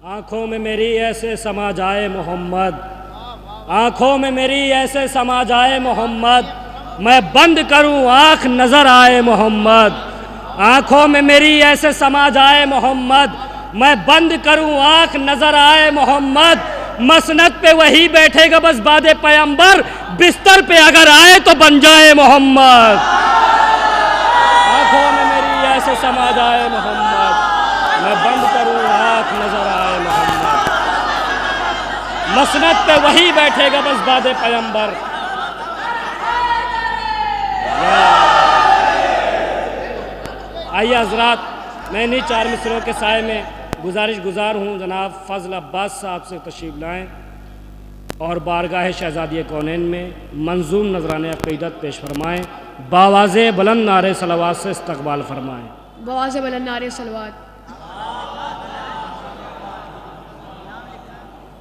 آنکھوں میں میری ایسے سما جائے محمد، آنکھوں میں میری ایسے سما جائے محمد، میں بند کروں آنکھ نظر آئے محمد، آنکھوں میں میری ایسے سما جائے محمد، میں بند کروں آنکھ نظر آئے محمد، مسند پہ وہی بیٹھے گا بس بعد پیغمبر، بستر پہ اگر آئے تو بن جائے محمد، آنکھوں میں میری ایسے سما جائے محمد، میں بند کروں آنکھ نظر آئے محمد، مسند پہ وہی بیٹھے گا بس بعد پیغمبر۔ آئیے حضرات، میں انہی 4 مصروں کے سائے میں گزار ہوں جناب فضل عباس صاحب سے تشریف لائیں اور بارگاہ شہزادی کونین میں منظوم نذرانِ عقیدت پیش فرمائیں، بآواز بلند نعرے صلوات سے استقبال فرمائیں۔ بآواز بلند نعرے صلوات۔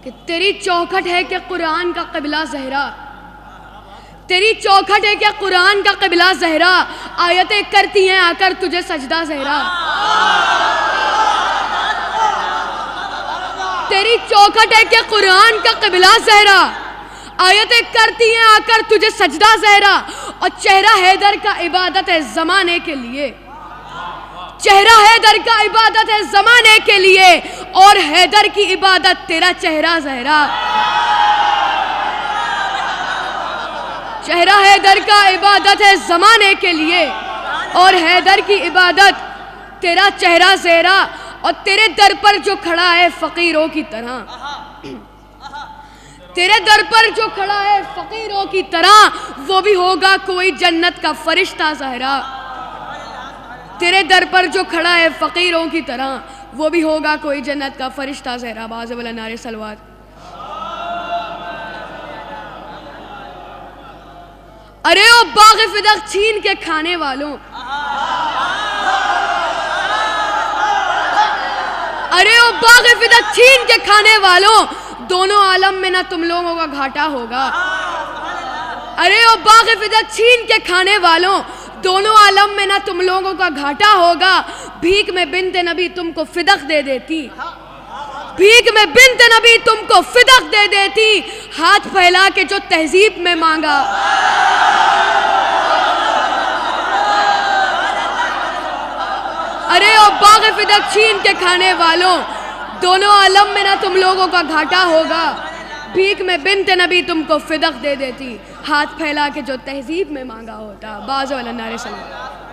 کہ تیری چوکھٹ ہے کہ قرآن کا قبلہ زہرا، تیری چوکھٹ ہے کہ قرآن کا قبلہ زہرا، آیتیں کرتی ہیں آ کر تجھے سجدہ زہرا، تیری چوکھٹ ہے کہ قرآن کا قبلہ زہرا، آیتیں کرتی ہیں آ کر تجھے سجدہ زہرا، اور چہرہ حیدر کا عبادت ہے زمانے کے لیے، چہرہ حیدر کا عبادت ہے زمانے کے لیے، اور حیدر کی عبادت تیرا چہرہ زہرا، چہرہ حیدر کا عبادت ہے زمانے کے لیے، اور حیدر کی عبادت تیرا چہرہ زہرا، اور تیرے در پر جو کھڑا ہے فقیروں کی طرح، تیرے در پر جو کھڑا ہے فقیروں کی طرح، وہ بھی ہوگا کوئی جنت کا فرشتہ زہرا، تیرے در پر جو کھڑا ہے فقیروں کی طرح، وہ بھی ہوگا کوئی جنت کا فرشتہ زہرا۔ بآواز بلند نعرے صلوات۔ ارے او باغ فدق چھین کے کھانے والوں، ارے او باغ فدق چھین کے کھانے والوں، دونوں عالم میں نہ تم لوگوں کا گھاٹا ہوگا، ارے او باغ فدق چھین کے کھانے والوں، دونوں عالم میں نہ تم لوگوں کا گھاٹا ہوگا، بھیک میں بنت نبی تم کو فدق دے دیتی، بھیک میں بنت نبی تم کو فدق دے دیتی، ہاتھ پھیلا کے جو تہذیب میں مانگا، ارے او باغ فدق چھین کے کھانے والوں، دونوں عالم میں نہ تم لوگوں کا گھاٹا ہوگا، بھیک میں بنت نبی تم کو فدق دے دیتی، ہاتھ پھیلا کے جو تہذیب میں مانگا ہوتا۔ باز والا نعرے صلوات۔